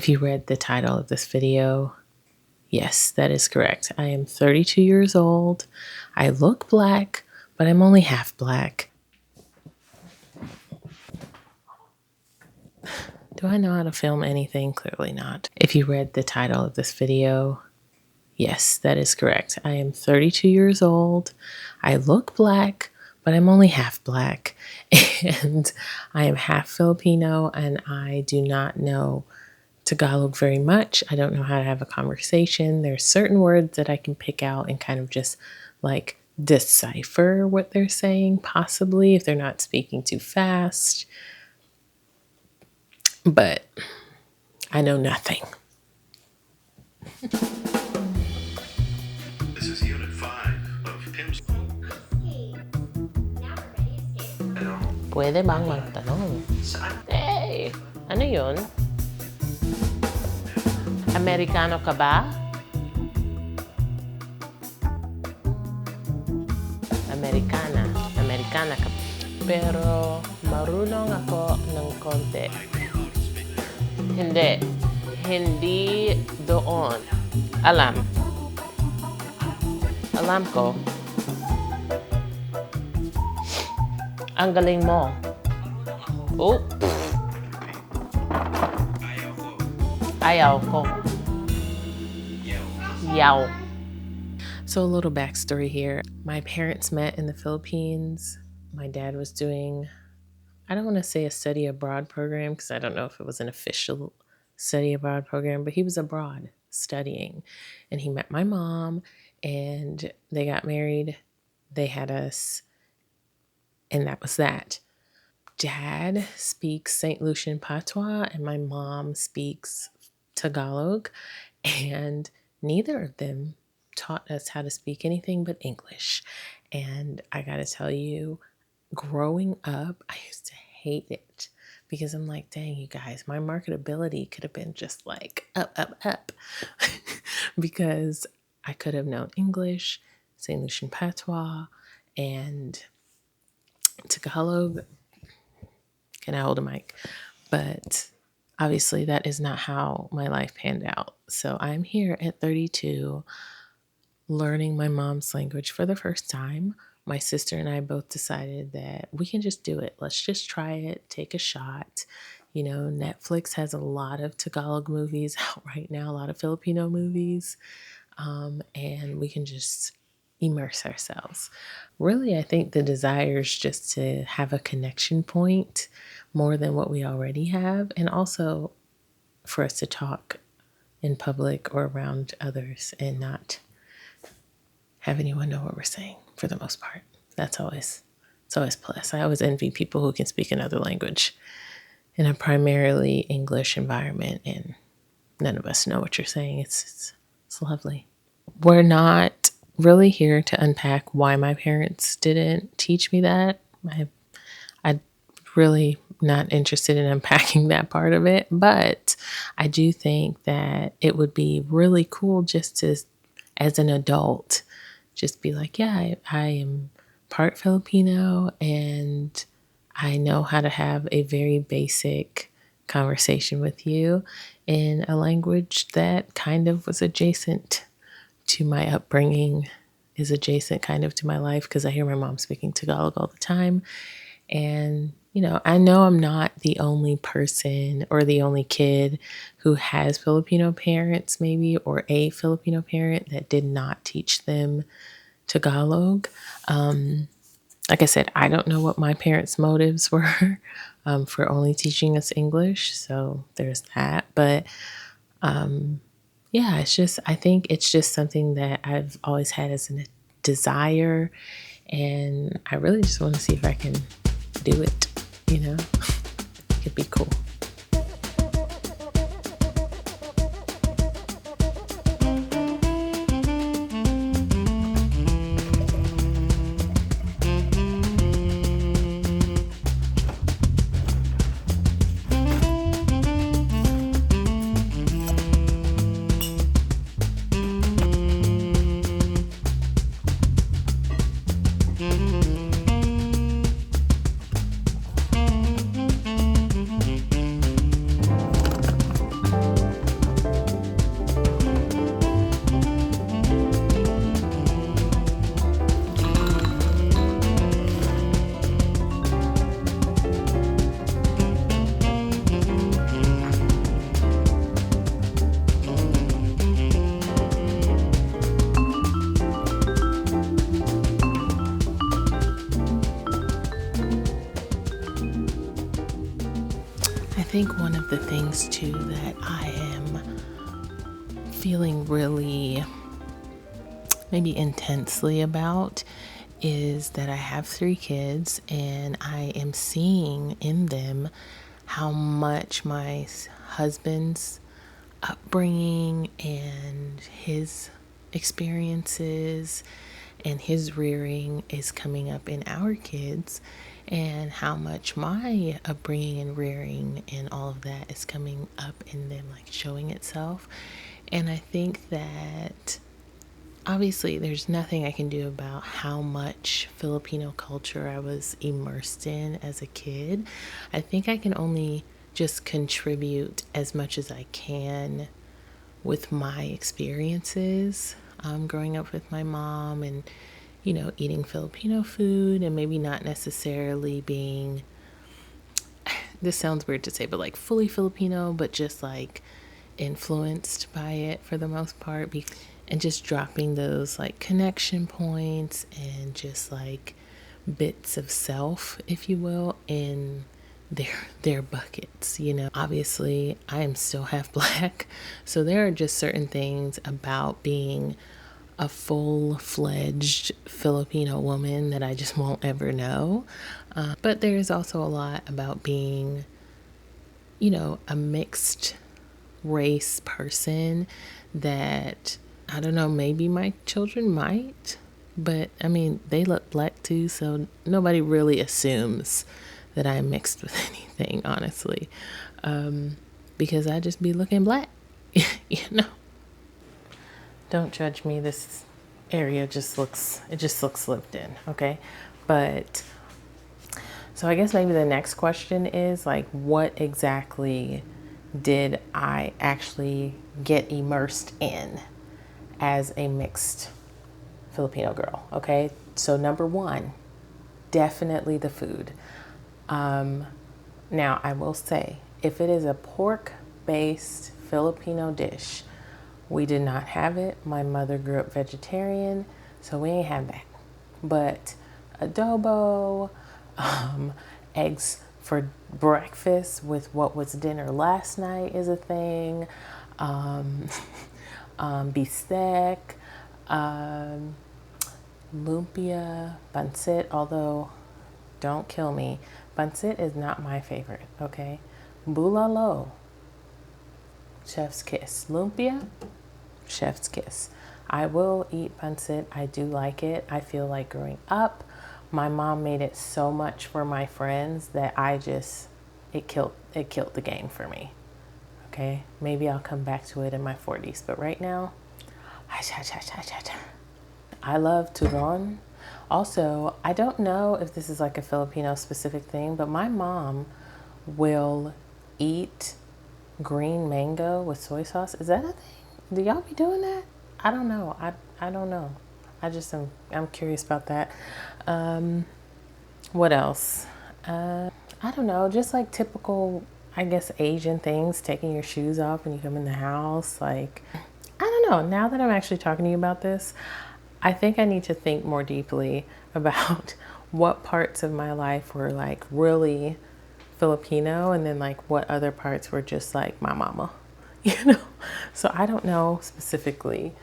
If you read the title of this video, yes, that is correct. I am 32 years old. I look black, but I'm only half black. Do I know how to film anything? Clearly not. If you read the title of this video, yes, that is correct. I am 32 years old. I look black, but I'm only half black. And I am half Filipino, and I do not know Tagalog very much. I don't know how to have a conversation. There's certain words that I can pick out and kind of just like decipher what they're saying, possibly if they're not speaking too fast. But I know nothing. This is Unit 5 of Pimsleur. Pwede bang magtanong? Hey! Ano yun? Amerikano ka ba? Amerikana ka. Pero marunong ako ng konti. Hindi doon. Alam ko. Ang galing mo. Oh. Ayaw ko. Yaw. So a little backstory here. My parents met in the Philippines. My dad was doing, I don't want to say a study abroad program because I don't know if it was an official study abroad program, but he was abroad studying. And he met my mom and they got married. They had us, and that was that. Dad speaks St. Lucian Patois and my mom speaks Tagalog, and neither of them taught us how to speak anything but English. And I gotta tell you, growing up, I used to hate it because I'm like, dang, you guys, my marketability could have been just like up. Because I could have known English, St. Lucian Patois, and Tagalog. Can I hold a mic? But obviously that is not how my life panned out. So I'm here at 32 learning my mom's language for the first time. My sister and I both decided that we can just do it. Let's just try it, take a shot. You know, Netflix has a lot of Tagalog movies out right now, a lot of Filipino movies, and we can just immerse ourselves. Really, I think the desire is just to have a connection point more than what we already have, and also for us to talk in public or around others and not have anyone know what we're saying for the most part. It's always plus. I always envy people who can speak another language in a primarily English environment and none of us know what you're saying. It's lovely. We're not really here to unpack why my parents didn't teach me that. I'm really not interested in unpacking that part of it, but I do think that it would be really cool just to, as an adult, just be like, yeah, I am part Filipino and I know how to have a very basic conversation with you in a language that kind of was adjacent to my upbringing, is adjacent kind of to my life, because I hear my mom speaking Tagalog all the time. And, you know I'm not the only person or the only kid who has Filipino parents, maybe, or a Filipino parent that did not teach them Tagalog. Like I said, I don't know what my parents' motives were for only teaching us English. So there's that. But yeah, I think it's just something that I've always had as a desire. And I really just want to see if I can do it, It'd be cool. think one of the things too that I am feeling really maybe intensely about is that I have 3 kids and I am seeing in them how much my husband's upbringing and his experiences and his rearing is coming up in our kids, and how much my upbringing and rearing and all of that is coming up in them, like showing itself. And I think that obviously there's nothing I can do about how much Filipino culture I was immersed in as a kid. I think I can only just contribute as much as I can with my experiences, growing up with my mom and, eating Filipino food and maybe not necessarily being, this sounds weird to say, but like fully Filipino, but just like influenced by it for the most part. And just dropping those like connection points and just like bits of self, if you will, in their buckets. Obviously I am still half black, so there are just certain things about being a full-fledged Filipino woman that I just won't ever know. But there's also a lot about being, a mixed race person that, I don't know, maybe my children might, but I mean, they look black too, so nobody really assumes that I'm mixed with anything, honestly, because I just be looking black, you know. Don't judge me. This area just looks lived in, okay? But so I guess maybe the next question is like, what exactly did I actually get immersed in as a mixed Filipino girl? Okay, so number one, definitely the food. Now I will say, if it is a pork-based Filipino dish, we did not have it. My mother grew up vegetarian, so we ain't have that. But adobo, eggs for breakfast with what was dinner last night is a thing. Bistec, lumpia, pancit, although don't kill me. Pancit is not my favorite, okay? Bulalo, chef's kiss. Lumpia, chef's kiss. I will eat pancit. I do like it. I feel like growing up, my mom made it so much for my friends that it killed the game for me. Okay, maybe I'll come back to it in my 40s, but right now, I love turon. Also, I don't know if this is like a Filipino specific thing, but my mom will eat green mango with soy sauce. Is that a thing? Do y'all be doing that? I don't know. I don't know. I'm curious about that. What else? I don't know. Just like typical, I guess, Asian things. Taking your shoes off when you come in the house. Like, I don't know. Now that I'm actually talking to you about this, I think I need to think more deeply about what parts of my life were like really Filipino, and then like what other parts were just like my mama, So I don't know specifically,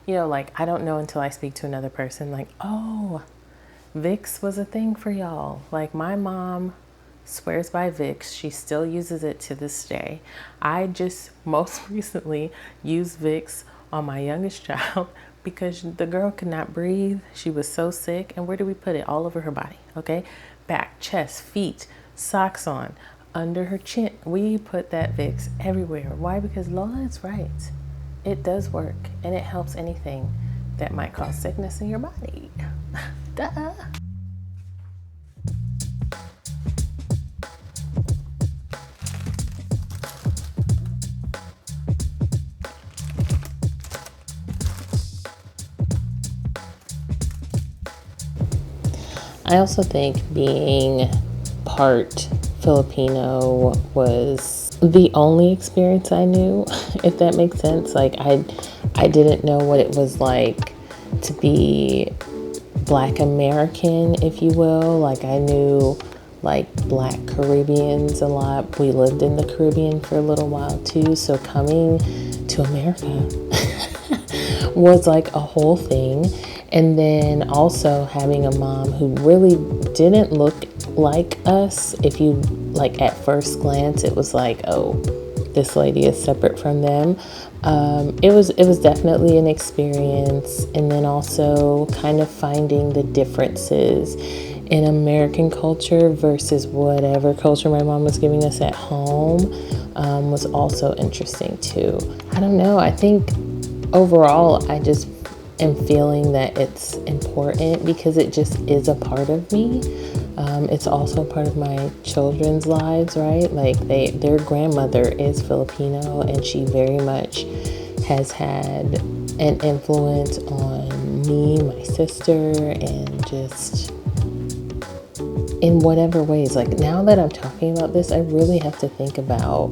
like I don't know until I speak to another person, like, oh, Vicks was a thing for y'all. Like my mom swears by Vicks. She still uses it to this day. I just most recently used Vicks on my youngest child because the girl could not breathe. She was so sick. And where do we put it? All over her body, okay? Back, chest, feet, socks on, under her chin. We put that Vicks everywhere. Why? Because Lola is right. It does work, and it helps anything that might cause sickness in your body. Duh. I also think being part Filipino was the only experience I knew, if that makes sense. Like I didn't know what it was like to be Black American, if you will. Like I knew liked Black Caribbeans a lot. We lived in the Caribbean for a little while too. So coming to America was like a whole thing. And then also having a mom who really didn't look like us. If you like at first glance, it was like, oh, this lady is separate from them. It was definitely an experience. And then also kind of finding the differences in American culture versus whatever culture my mom was giving us at home was also interesting too. I don't know. I think overall, I just am feeling that it's important because it just is a part of me. It's also part of my children's lives, right? Like their grandmother is Filipino, and she very much has had an influence on me, my sister, and just in whatever ways. Like now that I'm talking about this, I really have to think about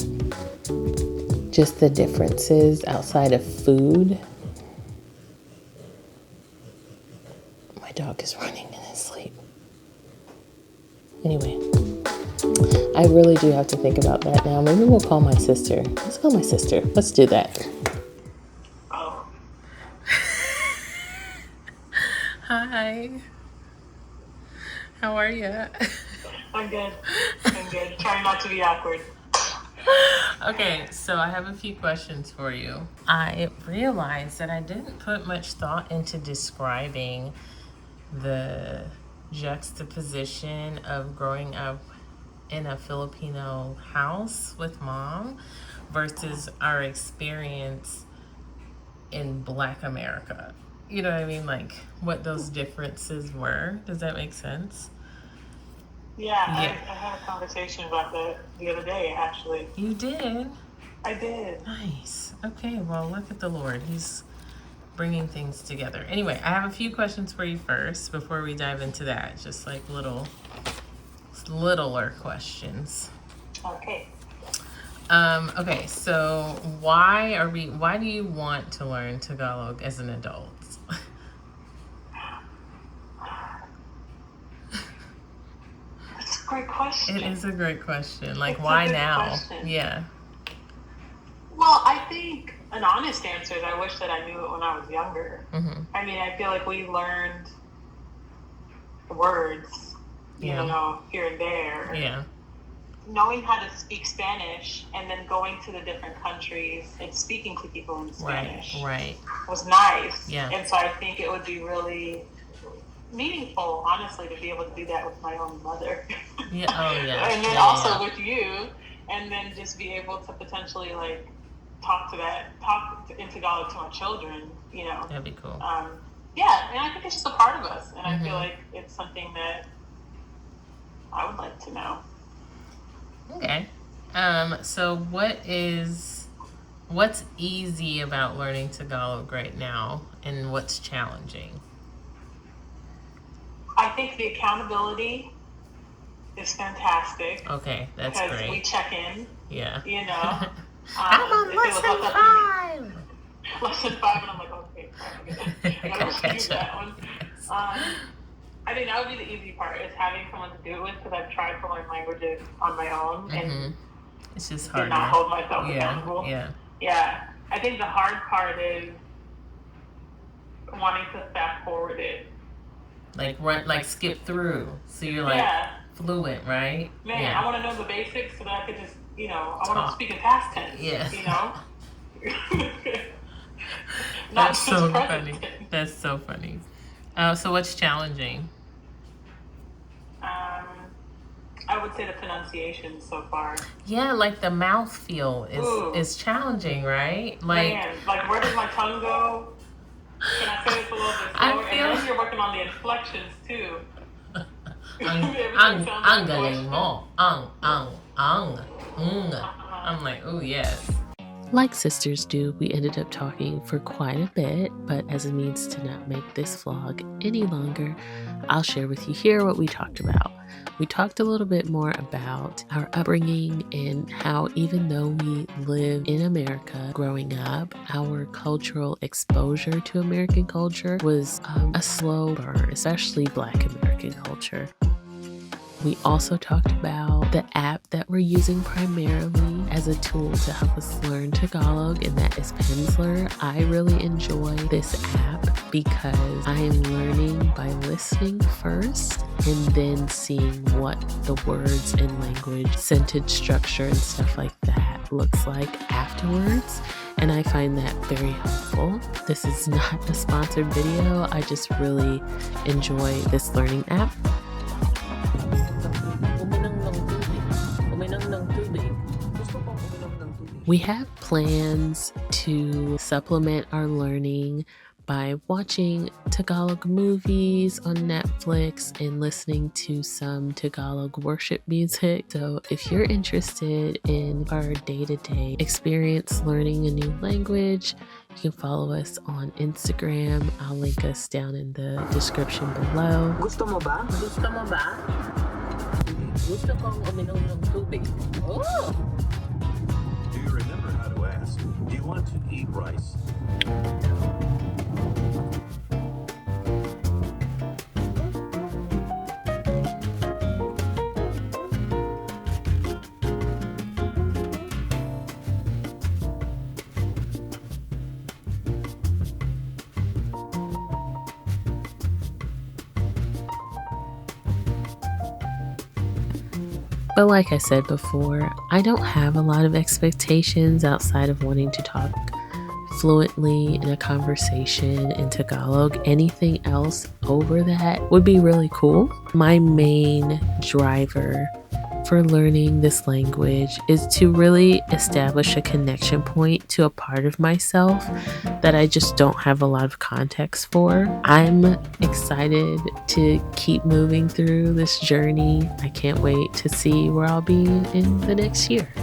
just the differences outside of food. My dog is running in his sleep. Anyway, I really do have to think about that now. Maybe we'll call my sister. Let's call my sister. Let's do that. Oh, Hi. How are you? I'm good. I'm good. Trying not to be awkward. Okay, so I have a few questions for you. I realized that I didn't put much thought into describing the juxtaposition of growing up in a Filipino house with mom versus our experience in Black America. You know what I mean? Like what those differences were. Does that make sense? Yeah, Yeah. I had a conversation about that the other day, actually. You did? I did. Nice. Okay, well, look at the Lord. He's bringing things together. Anyway, I have a few questions for you first before we dive into that. Just like littler questions. Okay. Okay, so why do you want to learn Tagalog as an adult? That's a great question. It is a great question. Like, It's a why good now? question. Yeah. Well, I think an honest answer is I wish that I knew it when I was younger. Mm-hmm. I mean, I feel like we learned the words, Yeah. here and there. Yeah. Knowing how to speak Spanish and then going to the different countries and speaking to people in Spanish Right. was nice. Yeah. And so I think it would be really meaningful, honestly, to be able to do that with my own mother. Yeah. Oh, yeah. And then Yeah, also yeah. with you, and then just be able to potentially like talk in Tagalog to my children, That'd be cool. Yeah, and I think it's just a part of us, and I Mm-hmm. feel like it's something that I would like to know. Okay. So what's easy about learning Tagalog right now, and what's challenging? I think the accountability is fantastic Okay, that's because we great. check in, Yeah. I'm on if it was lesson hooked up 5. lesson 5, and I'm like, okay, I gotta review Catch up. that one. Yes. I think that would be the easy part, is having someone to do it with, because I've tried to learn languages on my own and Mm-hmm. It's just did not harder. hold myself Yeah. accountable. Yeah. Yeah, I think the hard part is wanting to fast forward it. Like skip through. So you're like Yeah, fluent, right? man, Yeah. I want to know the basics so that I could just, I want to Talk. speak in past tense. Yeah. Not That's just so present funny. tense. That's so funny. So what's challenging? I would say the pronunciation so far. Yeah, like the mouth feel Ooh. is challenging, right? Like Man, like where does my tongue go? Can I say this a little bit I slower? feel- And then you're working on the inflections too. ang galing mo. I'm like, oh yes. Like sisters do, we ended up talking for quite a bit, but as a means to not make this vlog any longer, I'll share with you here what we talked about. We talked a little bit more about our upbringing and how even though we live in America growing up, our cultural exposure to American culture was a slow burn, especially Black American culture. We also talked about the app that we're using primarily as a tool to help us learn Tagalog, and that is Pimsleur. I really enjoy this app because I am learning by listening first and then seeing what the words and language, sentence structure, and stuff like that looks like afterwards. And I find that very helpful. This is not a sponsored video. I just really enjoy this learning app. We have plans to supplement our learning by watching Tagalog movies on Netflix and listening to some Tagalog worship music. So if you're interested in our day-to-day experience learning a new language, you can follow us on Instagram. I'll link us down in the description below. Gusto mo ba? Gusto mo ba? Gusto kong uminom ng tubig. Oh! Do you remember how to ask, do you want to eat rice? But like I said before, I don't have a lot of expectations outside of wanting to talk fluently in a conversation in Tagalog. Anything else over that would be really cool. My main driver for learning this language is to really establish a connection point to a part of myself that I just don't have a lot of context for. I'm excited to keep moving through this journey. I can't wait to see where I'll be in the next year.